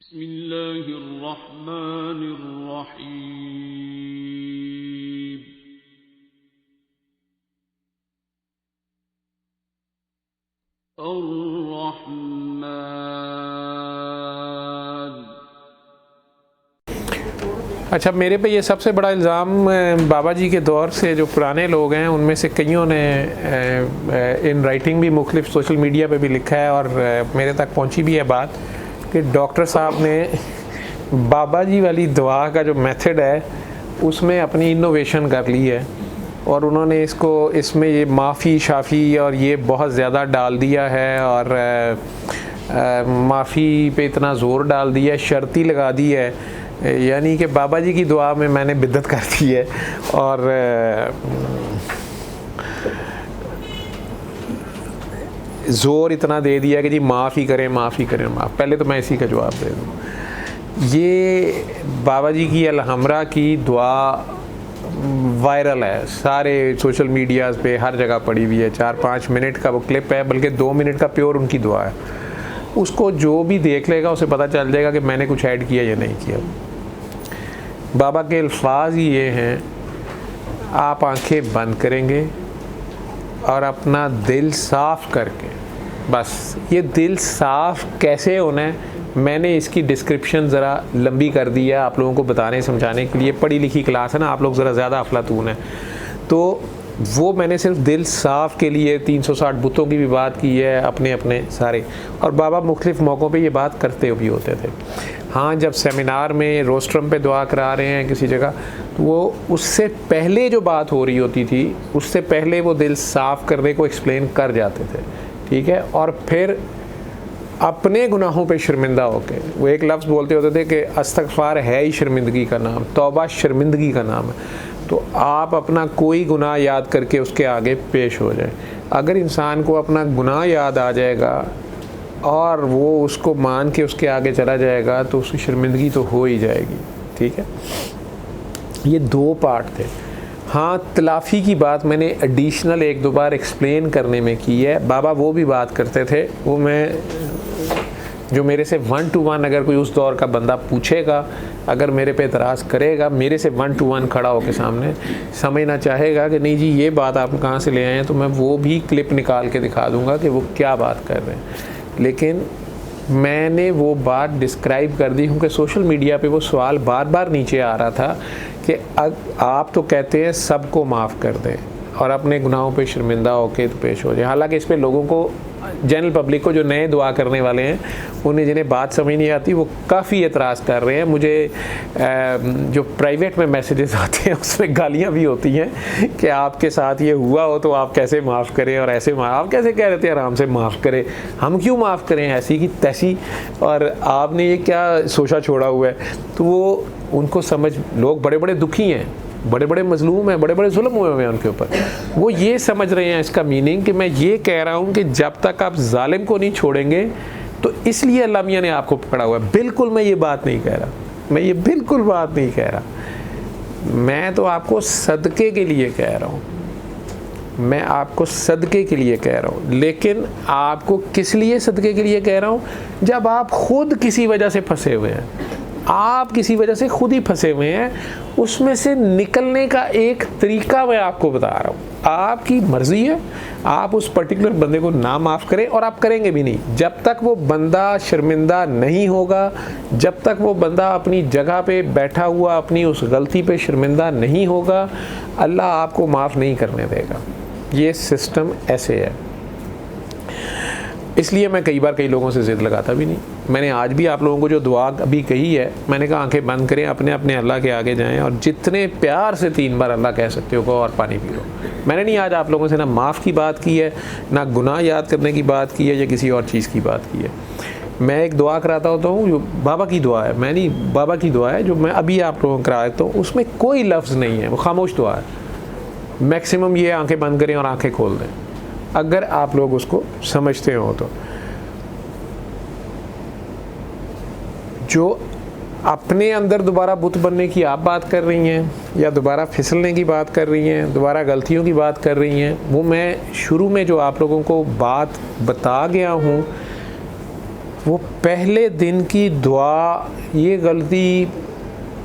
बिस्मिल्लाहिर्रहमानिर्रहीम। अर्रहमान। अच्छा, मेरे पे ये सबसे बड़ा इल्ज़ाम बाबा जी के दौर से जो पुराने लोग हैं उनमें से कईयों ने इन राइटिंग भी मुख्तलिफ सोशल मीडिया पे भी लिखा है और मेरे तक पहुंची भी है बात कि डॉक्टर साहब ने बाबा जी वाली दुआ का जो मेथड है उसमें अपनी इनोवेशन कर ली है और उन्होंने इसमें ये माफ़ी शाफ़ी और ये बहुत ज़्यादा डाल दिया है और माफ़ी पे इतना ज़ोर डाल दिया है, शर्ती लगा दी है, यानी कि बाबा जी की दुआ में मैंने बिद्दत कर दी है और ज़ोर इतना दे दिया कि जी माफ़ ही करें माफ़ ही करें माफ़। पहले तो मैं इसी का जवाब दे दूँ, ये बाबा जी की अलहमरा की दुआ वायरल है, सारे सोशल मीडियाज़ पे हर जगह पड़ी हुई है। 4-5 मिनट का वो क्लिप है, बल्कि 2 मिनट का प्योर उनकी दुआ है। उसको जो भी देख लेगा उसे पता चल जाएगा कि मैंने कुछ ऐड किया या नहीं किया। बाबा के अल्फाज ये हैं, आप आंखें बंद करेंगे और अपना दिल साफ़ करके, बस ये दिल साफ़ कैसे होना है मैंने इसकी डिस्क्रिप्शन ज़रा लंबी कर दी है आप लोगों को बताने समझाने के लिए। पढ़ी लिखी क्लास है ना, आप लोग ज़रा ज़्यादा अफलातून है, तो वो मैंने सिर्फ दिल साफ़ के लिए 360 बुतों की भी बात की है अपने अपने सारे। और बाबा मुख्तलिफ़ मौक़ों पे ये बात करते भी होते थे। हाँ, जब सेमिनार में रोस्ट्रम पे दुआ करा रहे हैं किसी जगह, तो वो उससे पहले जो बात हो रही होती थी उससे पहले वो दिल साफ़ करने को एक्सप्लेन कर जाते थे, ठीक है। और फिर अपने गुनाहों पे शर्मिंदा होके वो एक लफ्ज़ बोलते होते थे कि इस्तग़फ़ार है ही शर्मिंदगी का नाम, तौबा शर्मिंदगी का नाम है। तो आप अपना कोई गुनाह याद करके उसके आगे पेश हो जाए। अगर इंसान को अपना गुनाह याद आ जाएगा और वो उसको मान के उसके आगे चला जाएगा तो उसकी शर्मिंदगी तो हो ही जाएगी, ठीक है। ये 2 पार्ट थे। हाँ, तलाफ़ी की बात मैंने एडिशनल 1-2 बार एक्सप्लेन करने में की है। बाबा वो भी बात करते थे, वो मैं जो मेरे से 1 to 1 अगर कोई उस दौर का बंदा पूछेगा, अगर मेरे पे एतराज़ करेगा, मेरे से 1 to 1 खड़ा होकर सामने समझना चाहेगा कि नहीं जी ये बात आप कहाँ से ले आए हैं, तो मैं वो भी क्लिप निकाल के दिखा दूँगा कि वो क्या बात कर रहे हैं। लेकिन मैंने वो बात डिस्क्राइब कर दी क्योंकि सोशल मीडिया पे वो सवाल बार बार नीचे आ रहा था कि आप तो कहते हैं सबको माफ़ कर दें और अपने गुनाहों पे शर्मिंदा होके तो पेश हो जाए। हालांकि इस पे लोगों को, जनरल पब्लिक को, जो नए दुआ करने वाले हैं, उन्हें जिन्हें बात समझ नहीं आती, वो काफ़ी एतराज़ कर रहे हैं। मुझे जो प्राइवेट में मैसेजेस आते हैं उसमें गालियाँ भी होती हैं कि आपके साथ ये हुआ हो तो आप कैसे माफ़ करें और ऐसे आप कैसे कह रहे थे आराम से माफ़ करें, हम क्यों माफ़ करें ऐसी की तैसी, और आपने ये क्या सोचा छोड़ा हुआ है। तो वो उनको समझ, लोग बड़े बड़े दुखी हैं, बड़े बड़े मजलूम हैं, बड़े बड़े जुल्म हुए हुए हैं उनके ऊपर, वो ये समझ रहे हैं इसका मीनिंग कि मैं ये कह रहा हूँ कि जब तक आप जालिम को नहीं छोड़ेंगे तो इसलिए अल्लाह मियाँ ने आपको पकड़ा हुआ है। बिल्कुल मैं ये बात नहीं कह रहा, मैं ये बिल्कुल बात नहीं कह रहा, मैं तो आपको सदक़े के लिए कह रहा हूँ, मैं आपको सदक़े के लिए कह रहा हूँ। लेकिन आपको किस लिए सदक़े के लिए कह रहा हूँ, जब आप खुद किसी वजह से फंसे हुए हैं, आप किसी वजह से खुद ही फंसे हुए हैं, उसमें से निकलने का एक तरीका मैं आपको बता रहा हूँ। आपकी मर्ज़ी है, आप उस पर्टिकुलर बंदे को ना माफ़ करें और आप करेंगे भी नहीं जब तक वो बंदा शर्मिंदा नहीं होगा, जब तक वो बंदा अपनी जगह पे बैठा हुआ अपनी उस गलती पे शर्मिंदा नहीं होगा, अल्लाह आपको माफ़ नहीं करने देगा। ये सिस्टम ऐसे है। इसलिए मैं कई बार कई लोगों से ज़िद लगाता भी नहीं। मैंने आज भी आप लोगों को जो दुआ अभी कही है, मैंने कहा आंखें बंद करें, अपने अपने अल्लाह के आगे जाएं और जितने प्यार से 3 बार अल्लाह कह सकते हो को और पानी पी लो। मैंने नहीं आज आप लोगों से ना माफ़ की बात की है, ना गुनाह याद करने की बात की है, या किसी और चीज़ की बात की है। मैं एक दुआ कराता होता हूँ जो बाबा की दुआ है, मैं नहीं, बाबा की दुआ है जो मैं अभी आप लोगों को करा देता हूँ, उसमें कोई लफ्ज़ नहीं है, वो खामोश दुआ है। मैक्सिमम ये आंखें बंद करें और आंखें खोल दें, अगर आप लोग उसको समझते हो तो। जो अपने अंदर दोबारा बुत बनने की आप बात कर रही हैं, या दोबारा फिसलने की बात कर रही हैं, दोबारा गलतियों की बात कर रही हैं, वो मैं शुरू में जो आप लोगों को बात बता गया हूँ वो पहले दिन की दुआ, ये गलती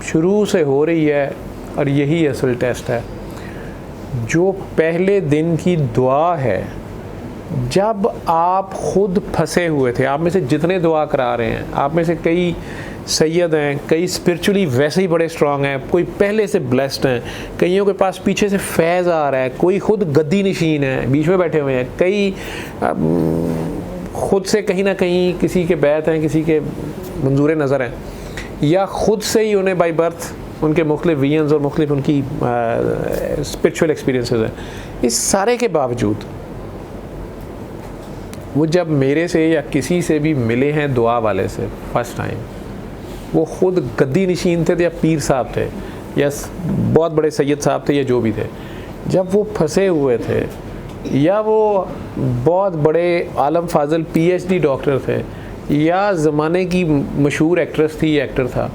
शुरू से हो रही है और यही असल टेस्ट है। जो पहले दिन की दुआ है, जब आप खुद फंसे हुए थे, आप में से जितने दुआ करा रहे हैं, आप में से कई सैयद हैं, कई स्पिरिचुअली वैसे ही बड़े स्ट्रांग हैं, कोई पहले से ब्लेस्ड हैं, कईयों के पास पीछे से फैज़ आ रहा है, कोई खुद गद्दी नशीन है, बीच में बैठे हुए हैं, कई खुद से कहीं ना कहीं किसी के बैत हैं, किसी के मंजूर नज़र हैं, या ख़ुद से ही उन्हें बाई बर्थ उनके मुख्तलिफ विजन्स और मुख्तलिफ उनकी स्पिरिचुअल एक्सपीरियंसेस हैं। इस सारे के बावजूद वो जब मेरे से या किसी से भी मिले हैं दुआ वाले से फर्स्ट टाइम, वो ख़ुद गद्दी नशीन थे या पीर साहब थे या बहुत बड़े सैयद साहब थे या जो भी थे, जब वो फंसे हुए थे या वो बहुत बड़े आलम फाजल PhD डॉक्टर थे या ज़माने की मशहूर एक्ट्रेस थी या एक्टर था,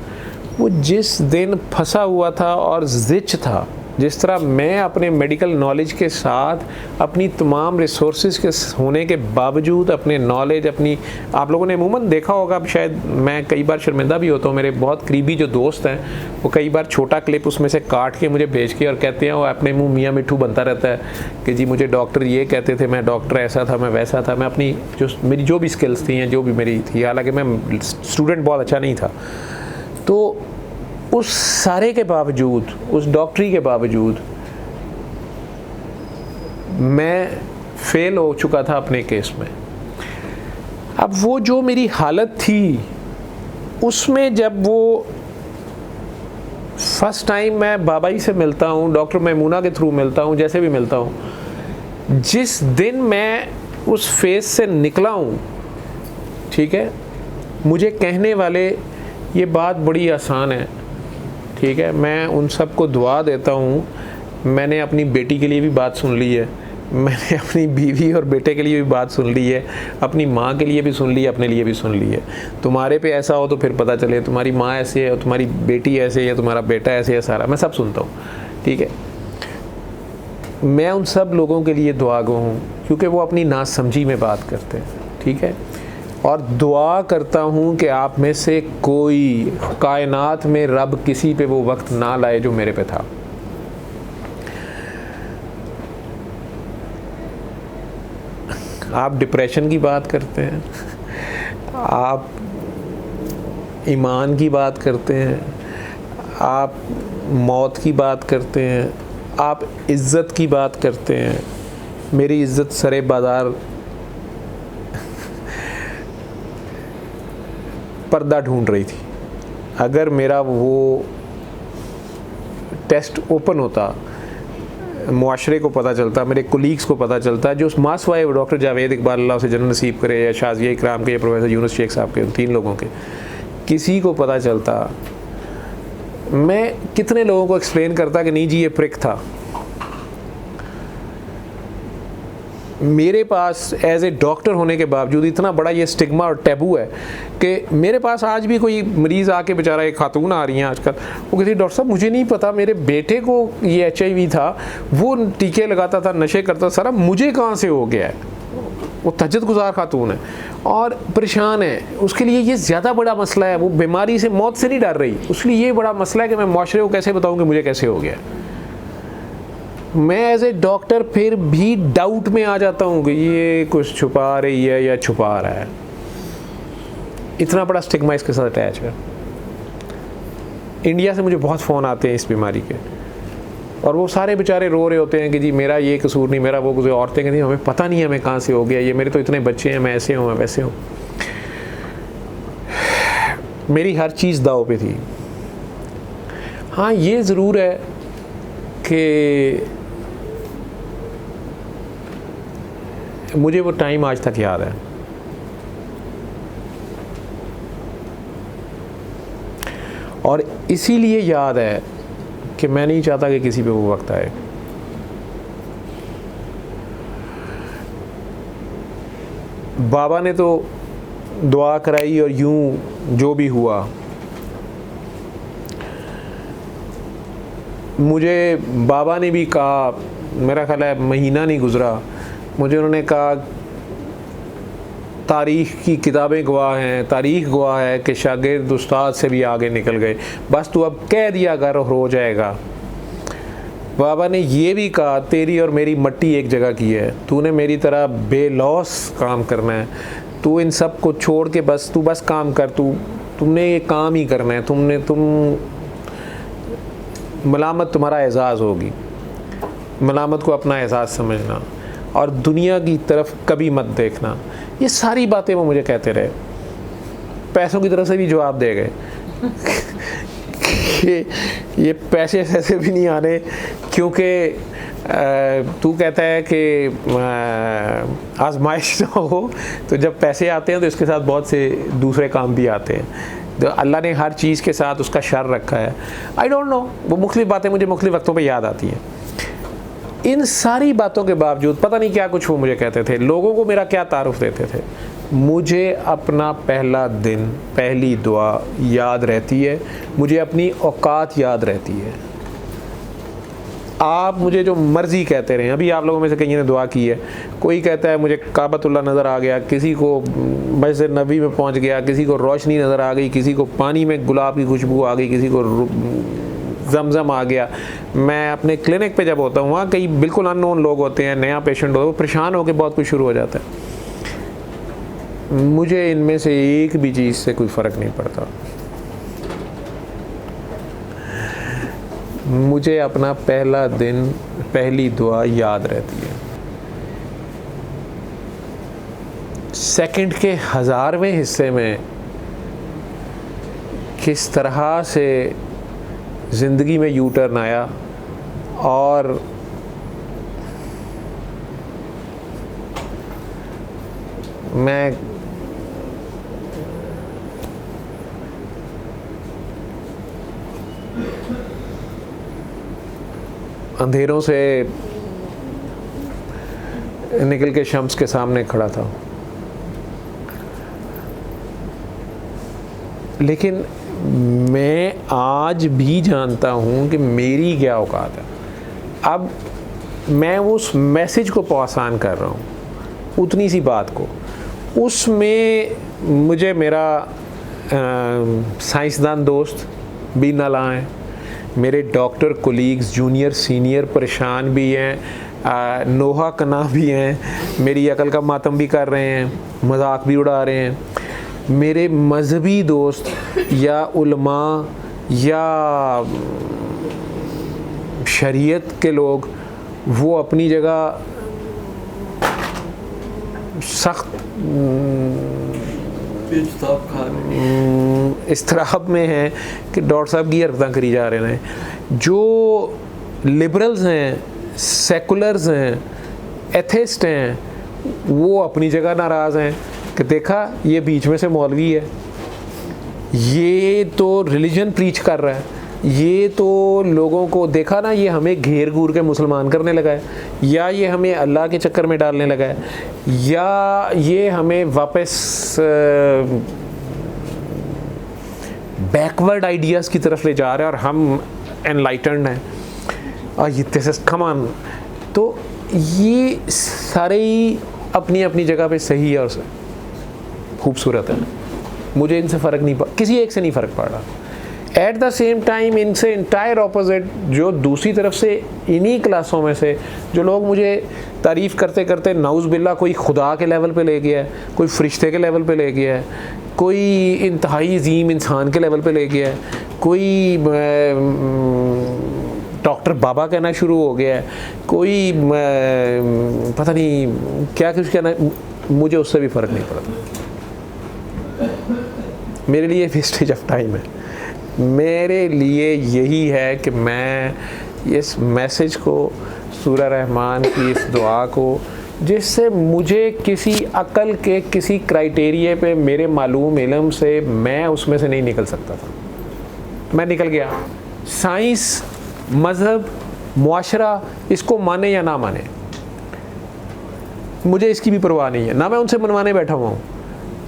वो जिस दिन फंसा हुआ था और ज़िच था, जिस तरह मैं अपने मेडिकल नॉलेज के साथ अपनी तमाम रिसोर्सेज के होने के बावजूद अपने नॉलेज अपनी, आप लोगों ने अमूमन देखा होगा, शायद मैं कई बार शर्मिंदा भी होता हूँ, मेरे बहुत करीबी जो दोस्त हैं वो कई बार छोटा क्लिप उसमें से काट के मुझे भेज के और कहते हैं, वो अपने मुंह मियाँ मिट्ठू बनता रहता है कि जी मुझे डॉक्टर ये कहते थे, मैं डॉक्टर ऐसा था, मैं वैसा था, मैं अपनी मेरी जो भी स्किल्स थी या जो भी मेरी थी, हालाँकि मैं स्टूडेंट बहुत अच्छा नहीं था, तो उस सारे के बावजूद, उस डॉक्टरी के बावजूद मैं फेल हो चुका था अपने केस में। अब वो जो मेरी हालत थी उसमें जब वो फर्स्ट टाइम मैं बाबा जी से मिलता हूँ, डॉक्टर मैमूना के थ्रू मिलता हूँ, जैसे भी मिलता हूँ, जिस दिन मैं उस फेज से निकला हूँ, ठीक है, मुझे कहने वाले ये बात बड़ी आसान है, ठीक है, मैं उन सबको दुआ देता हूँ, मैंने अपनी बेटी के लिए भी बात सुन ली है, मैंने अपनी बीवी और बेटे के लिए भी बात सुन ली है, अपनी माँ के लिए भी सुन ली है, अपने लिए भी सुन ली है। तुम्हारे पे ऐसा हो तो फिर पता चले तुम्हारी माँ ऐसे है, तुम्हारी बेटी ऐसे है, या तुम्हारा बेटा ऐसे है, सारा मैं सब सुनता हूँ, ठीक है। मैं उन सब लोगों के लिए दुआगो हूँ क्योंकि वो अपनी नासमझी में बात करते हैं, ठीक है, और दुआ करता हूँ कि आप में से कोई कायनात में रब किसी पे वो वक्त ना लाए जो मेरे पे था। आप डिप्रेशन की बात करते हैं, आप ईमान की बात करते हैं, आप मौत की बात करते हैं, आप इज़्ज़त की बात करते हैं। मेरी इज़्ज़त सरे बाज़ार पर्दा ढूंढ रही थी। अगर मेरा वो टेस्ट ओपन होता, मुआशरे को पता चलता, मेरे कोलीग्स को पता चलता, जो मासवाए डॉक्टर जावेद इकबाल अल्लाह से जन्नत नसीब करे, या शाज़िया इकराम के, या प्रोफेसर यूनुस शेख साहब के, उन तीन लोगों के, किसी को पता चलता, मैं कितने लोगों को एक्सप्लेन करता कि नहीं जी ये प्रिक था। मेरे पास एज ए डॉक्टर होने के बावजूद इतना बड़ा ये स्टिग्मा और टैबू है कि मेरे पास आज भी कोई मरीज़ आके, बेचारा एक खातून आ रही हैं आजकल, वो कहती है डॉक्टर साहब मुझे नहीं पता, मेरे बेटे को ये HIV था, वो टीके लगाता था, नशे करता, सारा मुझे कहाँ से हो गया है। वो तहज्जुद गुजार खातून है और परेशान है, उसके लिए ये ज़्यादा बड़ा मसला है। वो बीमारी से, मौत से नहीं डर रही, उसके लिए ये बड़ा मसला है कि मैं मुआशरे को कैसे बताऊँ कि मुझे कैसे हो गया। मैं एज ए डॉक्टर फिर भी डाउट में आ जाता हूँ कि ये कुछ छुपा रही है या छुपा रहा है। इतना बड़ा स्टिग्मा इसके साथ अटैच है। इंडिया से मुझे बहुत फ़ोन आते हैं इस बीमारी के, और वो सारे बेचारे रो रहे होते हैं कि जी मेरा ये कसूर नहीं, मेरा वो कसूर। औरतें कहती हैं हमें पता नहीं है हमें कहाँ से हो गया, ये मेरे तो इतने बच्चे हैं, मैं ऐसे हूँ, मैं वैसे हूँ। मेरी हर चीज़ दाव पे थी। हाँ ये ज़रूर है कि मुझे वो टाइम आज तक याद है। और इसीलिए याद है कि मैं नहीं चाहता कि किसी पे वो वक्त आए। बाबा ने तो दुआ कराई और यूं जो भी हुआ, मुझे बाबा ने भी कहा, मेरा ख्याल है महीना नहीं गुज़रा, मुझे उन्होंने कहा तारीख़ की किताबें गवाह हैं, तारीख़ गवाह है कि शागिर्द उस्ताद से भी आगे निकल गए, बस तू अब कह दिया कर और हो जाएगा। बाबा ने ये भी कहा तेरी और मेरी मट्टी एक जगह की है, तूने मेरी तरह बेलौस काम करना है, तू इन सब को छोड़ के बस काम कर, तुमने ये काम ही करना है, तुम मलामत तुम्हारा एजाज़ होगी, मलामत को अपना एहसास समझना और दुनिया की तरफ कभी मत देखना। ये सारी बातें वो मुझे कहते रहे, पैसों की तरफ से भी जवाब दे गए ये पैसे ऐसे भी नहीं आने, क्योंकि तू कहता है कि आजमाइश ना हो, तो जब पैसे आते हैं तो इसके साथ बहुत से दूसरे काम भी आते हैं, तो अल्लाह ने हर चीज़ के साथ उसका शर रखा है। आई डोंट नो, वो मुख्तलिफ़ बातें मुझे मुख्तलिफ़ वक्तों पे याद आती हैं। इन सारी बातों के बावजूद पता नहीं क्या कुछ वो मुझे कहते थे, लोगों को मेरा क्या तारुफ देते थे। मुझे अपना पहला दिन, पहली दुआ याद रहती है, मुझे अपनी औकात याद रहती है। आप मुझे जो मर्ज़ी कहते रहें, अभी आप लोगों में से कई ने दुआ की है, कोई कहता है मुझे काबतुल्लाह नज़र आ गया, किसी को मस्जिद नबी में पहुंच गया, किसी को रोशनी नज़र आ गई, किसी को पानी में गुलाब की खुशबू आ गई, किसी को जमजम आ गया। मैं अपने क्लिनिक पे जब होता हूँ, वहाँ कई बिल्कुल अननोन लोग होते हैं, नया पेशेंट होता है, वो परेशान होकर बहुत कुछ शुरू हो जाता है। मुझे इनमें से एक भी चीज़ से कोई फ़र्क नहीं पड़ता। मुझे अपना पहला दिन, पहली दुआ याद रहती है। सेकंड के 1000वें हिस्से में किस तरह से ज़िंदगी में यू टर्न आया और मैं अंधेरों से निकल के शम्स के सामने खड़ा था, लेकिन मैं आज भी जानता हूँ कि मेरी क्या औकात है। अब मैं उस मैसेज को पास ऑन कर रहा हूँ, उतनी सी बात को। उसमें मुझे मेरा साइंसदान दोस्त भी ना लाएं, मेरे डॉक्टर कोलीग्स, जूनियर सीनियर परेशान भी हैं, नोहा कना भी हैं, मेरी अकल का मातम भी कर रहे हैं, मजाक भी उड़ा रहे हैं। मेरे मजहबी दोस्त या उलमा या शरीयत के लोग, वो अपनी जगह सख्त इस्तराब में हैं कि डॉक्टर साहब की हरकतां करी जा रहे हैं। जो लिबरल्स हैं, सेकुलर्स हैं, एथिस्ट हैं, वो अपनी जगह नाराज़ हैं कि देखा ये बीच में से मौलवी है, ये तो रिलीजन प्रीच कर रहा है, ये तो लोगों को देखा ना, ये हमें घेर घूर के मुसलमान करने लगा है, या ये हमें अल्लाह के चक्कर में डालने लगा है, या ये हमें वापस बैकवर्ड आइडियाज़ की तरफ ले जा रहा है और हम एनलाइटेंड हैं और ये दिस कम ऑन। तो ये सारे ही अपनी अपनी जगह पे सही है और खूबसूरत है। मुझे इनसे फ़र्क नहीं पड़ा, किसी एक से नहीं फ़र्क पड़ रहा। एट द सेम टाइम इनसे इंटायर ऑपोजिट जो दूसरी तरफ से इन्हीं क्लासों में से जो लोग मुझे तारीफ़ करते करते नाउज़ बिल्ला कोई खुदा के लेवल पे ले गया है, कोई फरिश्ते के लेवल पे ले गया है, कोई इंतहाई अजीम इंसान के लेवल पे ले गया है, कोई डॉक्टर बाबा कहना शुरू हो गया है, कोई पता नहीं क्या कुछ कहना, मुझे उससे भी फ़र्क नहीं पड़ता। मेरे लिए वेस्टेज ऑफ टाइम है। मेरे लिए यही है कि मैं इस मैसेज को, सूरह रहमान की इस दुआ को, जिससे मुझे किसी अकल के किसी क्राइटेरिया पे मेरे मालूम इल्म से मैं उसमें से नहीं निकल सकता था, मैं निकल गया। साइंस, मज़हब, मुआशरा इसको माने या ना माने, मुझे इसकी भी परवाह नहीं है, ना मैं उनसे मनवाने बैठा हुआ हूँ।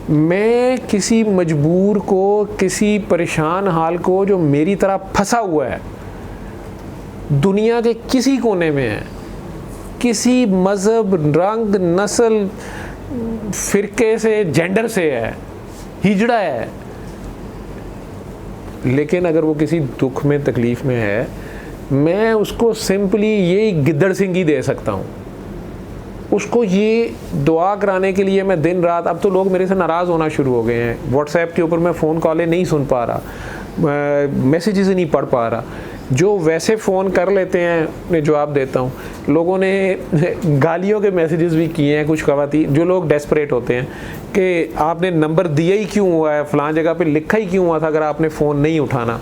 मैं किसी मजबूर को, किसी परेशान हाल को जो मेरी तरह फंसा हुआ है, दुनिया के किसी कोने में है, किसी मज़हब, रंग, नस्ल, फ़िरके से, जेंडर से है, हिजड़ा है, लेकिन अगर वो किसी दुख में, तकलीफ़ में है, मैं उसको सिंपली ये गिद्दड़ सिंगी दे सकता हूँ। उसको ये दुआ कराने के लिए मैं दिन रात, अब तो लोग मेरे से नाराज़ होना शुरू हो गए हैं। व्हाट्सएप के ऊपर मैं फ़ोन कॉलें नहीं सुन पा रहा, मैसेजेस नहीं पढ़ पा रहा। जो वैसे फ़ोन कर लेते हैं मैं जवाब देता हूँ। लोगों ने गालियों के मैसेजेस भी किए हैं, कुछ ख़वातीन जो लोग डेस्परेट होते हैं कि आपने नंबर दिया ही क्यों हुआ है, फ़लाँ जगह पे लिखा ही क्यों हुआ था अगर आपने फ़ोन नहीं उठाना।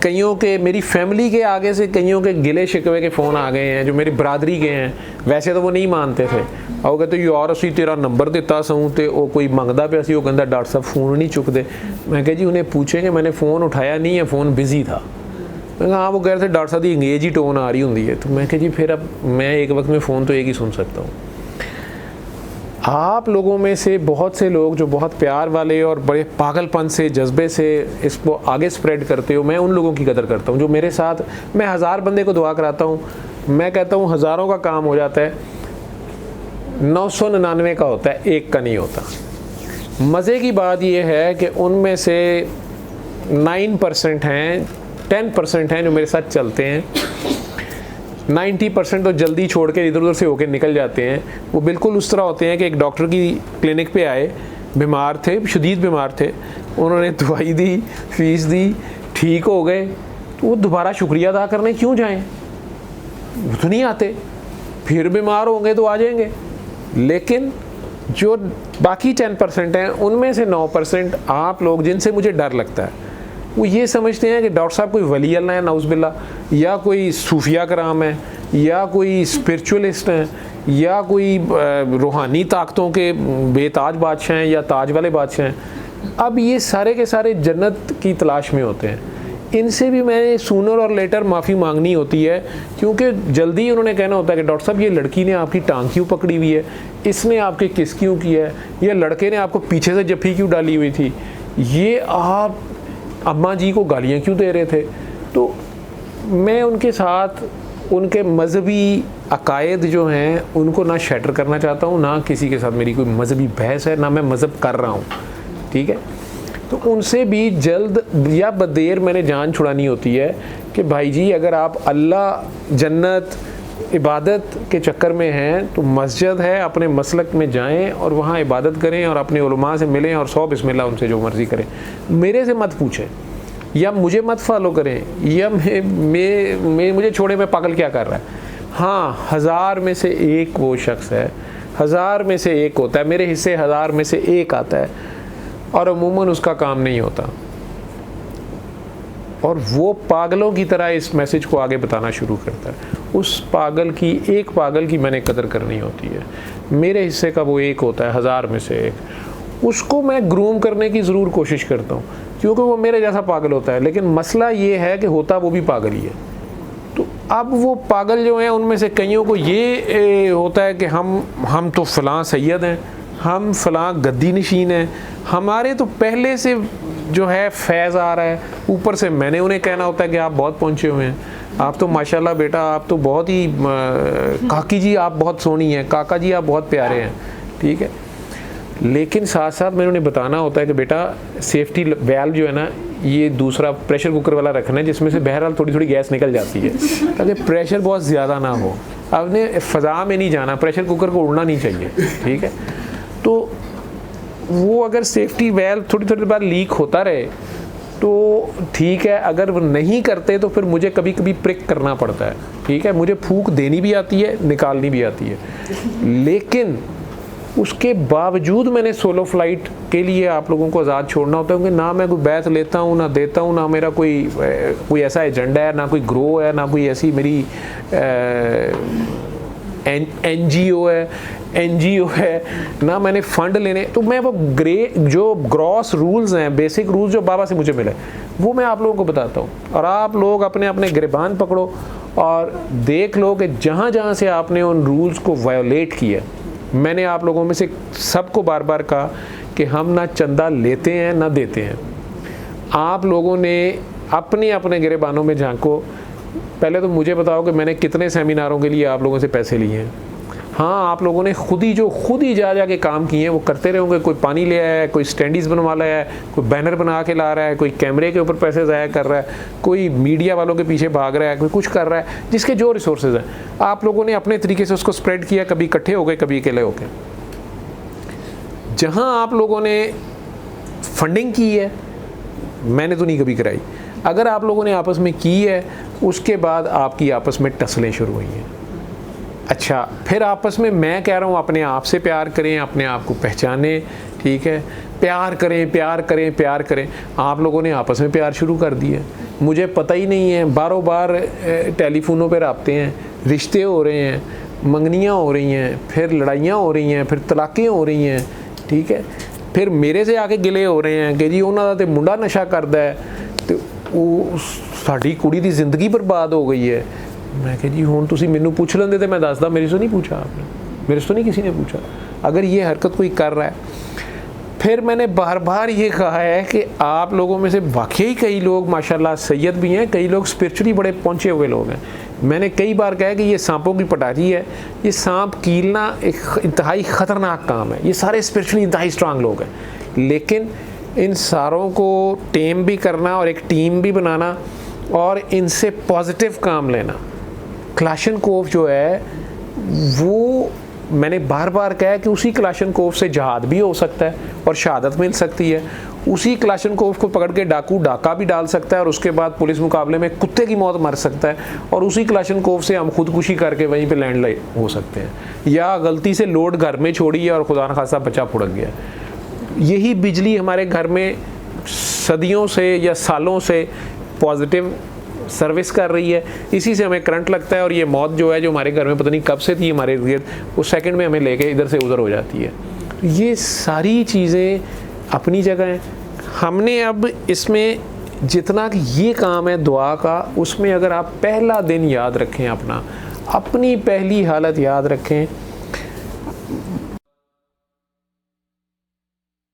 कईयों के, मेरी फैमिली के आगे से कईयों के गिले शिकवे के फ़ोन आ गए हैं जो मेरी बरादरी के हैं। वैसे तो वो नहीं मानते थे, और कहते यार असी तेरा नंबर दिता सूँ तो वो कोई मंगदा पे सी, वो कहता डॉक्टर साहब फ़ोन नहीं चुकते। मैं कहा जी उन्हें पूछेंगे, मैंने फ़ोन उठाया नहीं है, फ़ोन बिज़ी था। मैं कहा हाँ, वो कह रहे थे डॉक्टर साहब की अंग्रेज़ ही टोन आ रही होंगी है। तो मैं कहा जी फिर अब मैं एक वक्त में फ़ोन तो एक ही सुन सकता हूँ। आप लोगों में से बहुत से लोग जो बहुत प्यार वाले और बड़े पागलपन से, जज्बे से इसको आगे स्प्रेड करते हो, मैं उन लोगों की कदर करता हूँ जो मेरे साथ, मैं 1000 बंदे को दुआ कराता हूँ, मैं कहता हूँ हज़ारों का काम हो जाता है, 999 का होता है, एक का नहीं होता। मज़े की बात यह है कि उनमें से 9% हैं, 10% हैं जो मेरे साथ चलते हैं। 90% तो जल्दी छोड़ के इधर उधर से होकर निकल जाते हैं। वो बिल्कुल उस तरह होते हैं कि एक डॉक्टर की क्लिनिक पे आए, बीमार थे, शदीद बीमार थे, उन्होंने दवाई दी, फीस दी, ठीक हो गए, तो वो दोबारा शुक्रिया अदा करने क्यों जाएं? वो तो नहीं आते, फिर बीमार होंगे तो आ जाएंगे। लेकिन जो बाकी 10% हैं उनमें से 9% आप लोग जिनसे मुझे डर लगता है, वो ये समझते हैं कि डॉक्टर साहब कोई वली अल्लाह है नाउज़ुबिल्लाह, या कोई सूफिया कराम है, या कोई स्पिरिचुअलिस्ट हैं, या कोई रूहानी ताकतों के बेताज बादशाह हैं या ताज वाले बादशाह हैं। अब ये सारे के सारे जन्नत की तलाश में होते हैं। इनसे भी मैंने सूनर और लेटर माफ़ी मांगनी होती है, क्योंकि जल्दी उन्होंने कहना होता है कि डॉक्टर साहब ये लड़की ने आपकी टांग क्यों पकड़ी हुई है, इसने आपके किस क्यों की है, या लड़के ने आपको पीछे से जफ्फी क्यों डाली हुई थी, ये आप अम्मा जी को गालियाँ क्यों दे रहे थे। तो मैं उनके साथ उनके मजहबी अकायद जो हैं उनको ना शैटर करना चाहता हूँ, ना किसी के साथ मेरी कोई मजहबी बहस है, ना मैं मज़हब कर रहा हूँ, ठीक है। तो उनसे भी जल्द या बदेर मैंने जान छुड़ानी होती है कि भाई जी अगर आप अल्लाह, जन्नत, इबादत के चक्कर में हैं तो मस्जिद है, अपने मसलक में जाएं और वहाँ इबादत करें और अपने उलमा से मिलें और 100 बिस्मिल्लाह उनसे जो मर्ज़ी करें। मेरे से मत पूछें या मुझे मत फॉलो करें या मुझे छोड़े मैं पागल क्या कर रहा है। हाँ, 1000 में से एक वो शख्स है, 1000 में से एक होता है, मेरे हिस्से 1000 में से एक आता है और अमूमन उसका काम नहीं होता, और वो पागलों की तरह इस मैसेज को आगे बताना शुरू करता है। उस पागल की, एक पागल की मैंने कदर करनी होती है। मेरे हिस्से का वो एक होता है 1000 में से एक, उसको मैं ग्रूम करने की ज़रूर कोशिश करता हूँ क्योंकि वो मेरे जैसा पागल होता है। लेकिन मसला ये है कि होता वो भी पागल ही है। तो अब वो पागल जो हैं उनमें से कईयों को ये होता है कि हम तो फ़लाँ सैयद हैं, हम फ़लाँ गद्दी नशीन हैं, हमारे तो पहले से जो है फैज़ आ रहा है, ऊपर से मैंने उन्हें कहना होता है कि आप बहुत पहुँचे हुए हैं, आप तो माशाल्लाह बेटा, आप तो बहुत ही, काकी जी आप बहुत सोहनी हैं, काका जी आप बहुत प्यारे हैं, ठीक है। लेकिन साथ साथ मैंने उन्हें बताना होता है कि बेटा सेफ्टी वेल्व जो है ना, ये दूसरा प्रेशर कुकर वाला रखना है जिसमें से बहरहाल थोड़ी थोड़ी गैस निकल जाती है ताकि प्रेशर बहुत ज़्यादा ना हो। आपने फ़ज़ा में नहीं जाना, प्रेशर कुकर को उड़ना नहीं चाहिए, ठीक है। तो वो अगर सेफ्टी वेल्व थोड़ी थोड़ी बार लीक होता रहे तो ठीक है, अगर वो नहीं करते तो फिर मुझे कभी कभी प्रिक करना पड़ता है, ठीक है। मुझे फूंक देनी भी आती है, निकालनी भी आती है, लेकिन उसके बावजूद मैंने सोलो फ्लाइट के लिए आप लोगों को आज़ाद छोड़ना होता है, क्योंकि ना मैं कोई बैत लेता हूँ ना देता हूँ, ना मेरा कोई ऐसा एजेंडा है, ना कोई ग्रो है, ना कोई ऐसी मेरी एनजीओ है, ना मैंने फ़ंड लेने। तो मैं वो जो ग्रॉस रूल्स हैं, बेसिक रूल्स जो बाबा से मुझे मिले, वो मैं आप लोगों को बताता हूँ। और आप लोग अपने अपने गिरबान पकड़ो और देख लो कि जहाँ जहाँ से आपने उन रूल्स को वायोलेट किया। मैंने आप लोगों में से सबको बार बार कहा कि हम ना चंदा लेते हैं ना देते हैं। आप लोगों ने अपने अपने गिरबानों में झांको। पहले तो मुझे बताओ कि मैंने कितने सेमिनारों के लिए आप लोगों से पैसे लिए हैं। हाँ, आप लोगों ने खुद ही जा के काम किए हैं वो करते रहोगे। कोई पानी ले आया है, कोई स्टैंडीज बनवा लाया है, कोई बैनर बना के ला रहा है, कोई कैमरे के ऊपर पैसे ज़ाया कर रहा है, कोई मीडिया वालों के पीछे भाग रहा है, कोई कुछ कर रहा है। जिसके जो रिसोर्सेज हैं आप लोगों ने अपने तरीके से उसको स्प्रेड किया, कभी इकट्ठे हो गए, कभी अकेले हो गए। जहाँ आप लोगों ने फंडिंग की है, मैंने तो नहीं कभी कराई, अगर आप लोगों ने आपस में की है, उसके बाद आपकी आपस में टसलें शुरू हुई हैं। अच्छा, फिर आपस में मैं कह रहा हूँ अपने आप से प्यार करें, अपने आप को पहचानें, ठीक है, प्यार करें प्यार करें प्यार करें। आप लोगों ने आपस में प्यार शुरू कर दिया, मुझे पता ही नहीं है, बारों बार टेलीफोनों पर रबते हैं, रिश्ते हो रहे हैं, मंगनियाँ हो रही हैं, फिर लड़ाइयाँ हो रही हैं, फिर तलाक़ें हो रही हैं, ठीक है, फिर मेरे से आके गिले हो रहे हैं कि जी उन्होंने तो मुंडा नशा करता है, तो वो साड़ी कुड़ी की जिंदगी बर्बाद हो गई है। मैं कह जी हुण तुसीं मैनू पूछ लेंदे तो मैं दसदा, मेरे से नहीं पूछा आपने, मेरे से तो नहीं किसी ने पूछा। अगर ये हरकत कोई कर रहा है, फिर मैंने बार बार ये कहा है कि आप लोगों में से वाकई कई लोग माशाल्लाह सैयद भी हैं, कई लोग स्पिरिचुअली बड़े पहुँचे हुए लोग हैं। मैंने कई बार कहा है कि ये सांपों की पटारी है, ये सांप कीलना एक इंतहाई ख़तरनाक काम है। ये सारे स्पिरिचुअली इंतहाई स्ट्रांग लोग हैं, लेकिन इन सारों को टेम भी करना और एक टीम भी बनाना और इनसे पॉजिटिव काम लेना। क्लाशनकोफ जो है वो मैंने बार बार कहा कि उसी क्लाशनकोफ से जहाद भी हो सकता है और शहादत मिल सकती है। उसी क्लाशनकोफ को पकड़ के डाकू डाका भी डाल सकता है और उसके बाद पुलिस मुकाबले में कुत्ते की मौत मर सकता है, और उसी क्लाशनकोफ से हम खुदकुशी करके वहीं पे लैंडलाइन हो सकते हैं, या गलती से लोड घर में छोड़ी है और खुदा न खासा बच्चा फुड़क गया। यही बिजली हमारे घर में सदियों से या सालों से पॉजिटिव सर्विस कर रही है, इसी से हमें करंट लगता है, और ये मौत जो है जो हमारे घर में पता नहीं कब से थी हमारे इर्द गिर्द, वो सेकंड में हमें लेके इधर से उधर हो जाती है। ये सारी चीज़ें अपनी जगह हैं। हमने अब इसमें जितना कि ये काम है दुआ का, उसमें अगर आप पहला दिन याद रखें, अपनी पहली हालत याद रखें,